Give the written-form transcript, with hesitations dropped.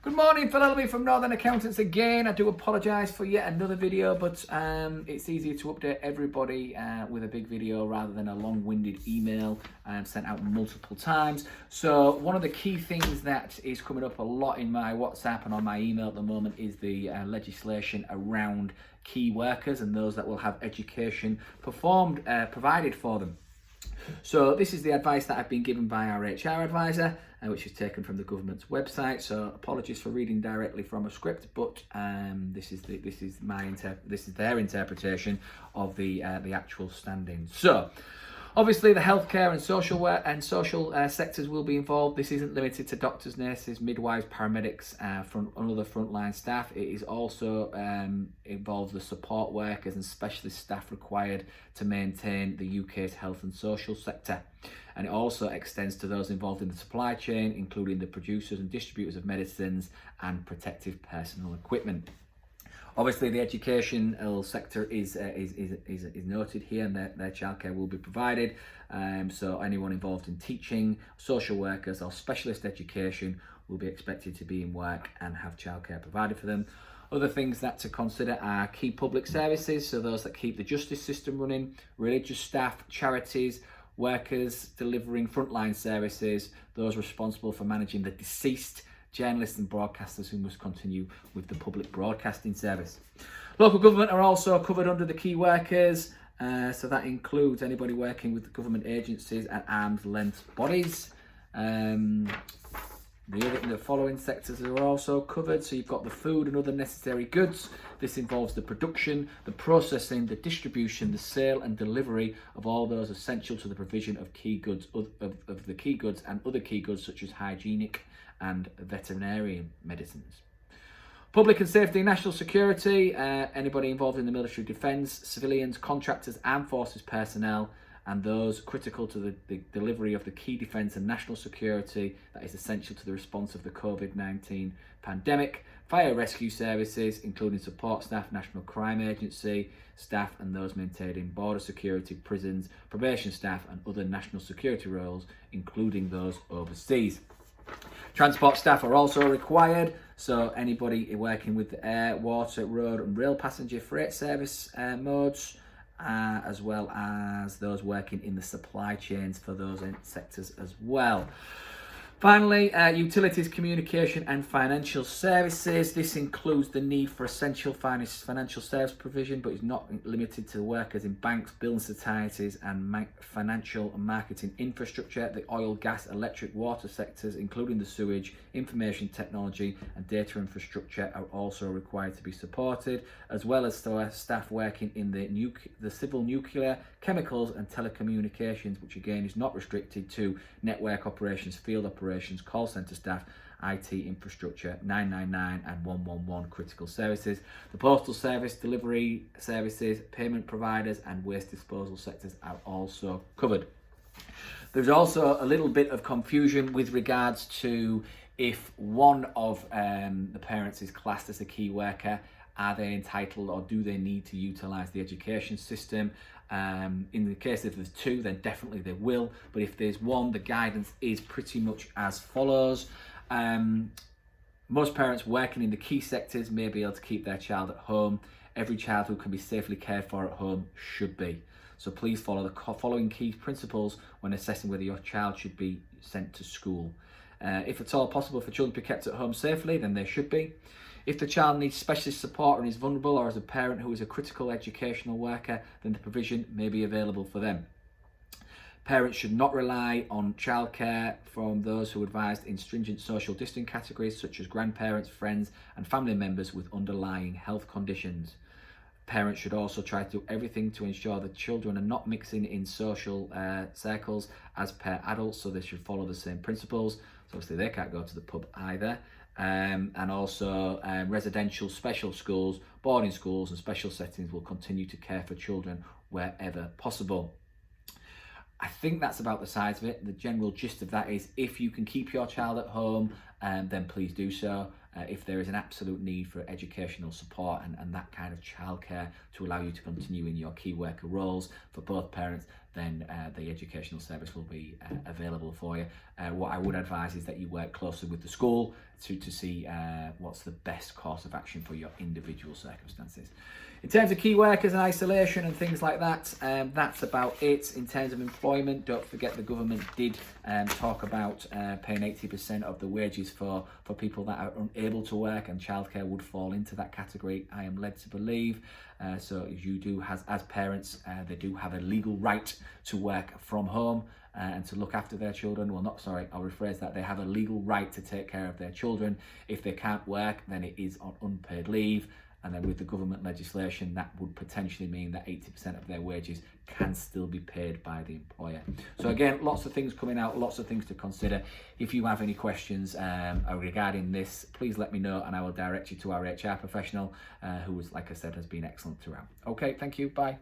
Good morning, Phil Elby from Northern Accountants again. I do apologise for yet another video, but it's easier to update everybody with a big video rather than a long-winded email sent out multiple times. So one of the key things that is coming up a lot in my WhatsApp and on my email at the moment is the legislation around key workers and those that will have education provided for them. So this is the advice that I've been given by our HR advisor, which is taken from the government's website. So apologies for reading directly from a script, but this is their interpretation of the actual standings. So obviously the healthcare and social work and social sectors will be involved. This isn't limited to doctors, nurses, midwives, paramedics, and other frontline staff. It is also involves the support workers and specialist staff required to maintain the UK's health and social sector. And it also extends to those involved in the supply chain, including the producers and distributors of medicines and protective personal equipment. Obviously, the educational sector is noted here, and their childcare will be provided. So anyone involved in teaching, social workers or specialist education will be expected to be in work and have childcare provided for them. Other things that to consider are key public services, so those that keep the justice system running, religious staff, charities, workers delivering frontline services, those responsible for managing the deceased, journalists and broadcasters who must continue with the public broadcasting service. Local government are also covered under the key workers, so that includes anybody working with the government agencies and arm's length bodies. The following sectors are also covered. So you've got the food and other necessary goods. This involves the production, the processing, the distribution, the sale and delivery of all those essential to the provision of key goods, of the key goods and other key goods such as hygienic and veterinarian medicines. Public and safety and national security, anybody involved in the military defence, civilians, contractors, armed forces personnel, and those critical to the delivery of the key defence and national security that is essential to the response of the COVID-19 pandemic. Fire rescue services, including support staff, National Crime Agency staff, and those maintaining border security, prisons, probation staff, and other national security roles, including those overseas. Transport staff are also required, so anybody working with the air, water, road and rail passenger freight service modes, as well as those working in the supply chains for those sectors as well. Finally, utilities, communication and financial services. This includes the need for essential financial service provision, but is not limited to workers in banks, building societies and financial and marketing infrastructure. The oil, gas, electric, water sectors, including the sewage, information technology and data infrastructure, are also required to be supported, as well as staff working in the civil, nuclear, chemicals and telecommunications, which again is not restricted to network operations, field operations, call centre staff, IT infrastructure, 999 and 111 critical services. The postal service, delivery services, payment providers and waste disposal sectors are also covered. There's also a little bit of confusion with regards to if one of the parents is classed as a key worker. Are they entitled or do they need to utilise the education system? In the case if there's two, then definitely they will. But if there's one, the guidance is pretty much as follows. Most parents working in the key sectors may be able to keep their child at home. Every child who can be safely cared for at home should be. So please follow the following key principles when assessing whether your child should be sent to school. If at all possible for children to be kept at home safely, then they should be. If the child needs specialist support and is vulnerable, or as a parent who is a critical educational worker, then the provision may be available for them. Parents should not rely on childcare from those who are advised in stringent social distancing categories such as grandparents, friends and family members with underlying health conditions. Parents should also try to do everything to ensure that children are not mixing in social circles as per adults, so they should follow the same principles. So obviously they can't go to the pub either. And also residential special schools, boarding schools and special settings will continue to care for children wherever possible. I think that's about the size of it. The general gist of that is if you can keep your child at home, then please do so. if there is an absolute need for educational support and that kind of childcare to allow you to continue in your key worker roles for both parents, then the educational service will be available for you. What I would advise is that you work closely with the school to see what's the best course of action for your individual circumstances. In terms of key workers and isolation and things like that, that's about it. In terms of employment, don't forget the government did talk about paying 80% of the wages for people that are unable to work, and childcare would fall into that category, I am led to believe. So you do, as parents, they do have a legal right to work from home and to look after their children. Well, not, sorry, I'll rephrase that. They have a legal right to take care of their children. If they can't work, then it is on unpaid leave. And then with the government legislation, that would potentially mean that 80% of their wages can still be paid by the employer. So again, lots of things coming out, lots of things to consider. If you have any questions regarding this, please let me know and I will direct you to our HR professional who, like I said, has been excellent throughout. Okay, thank you, bye.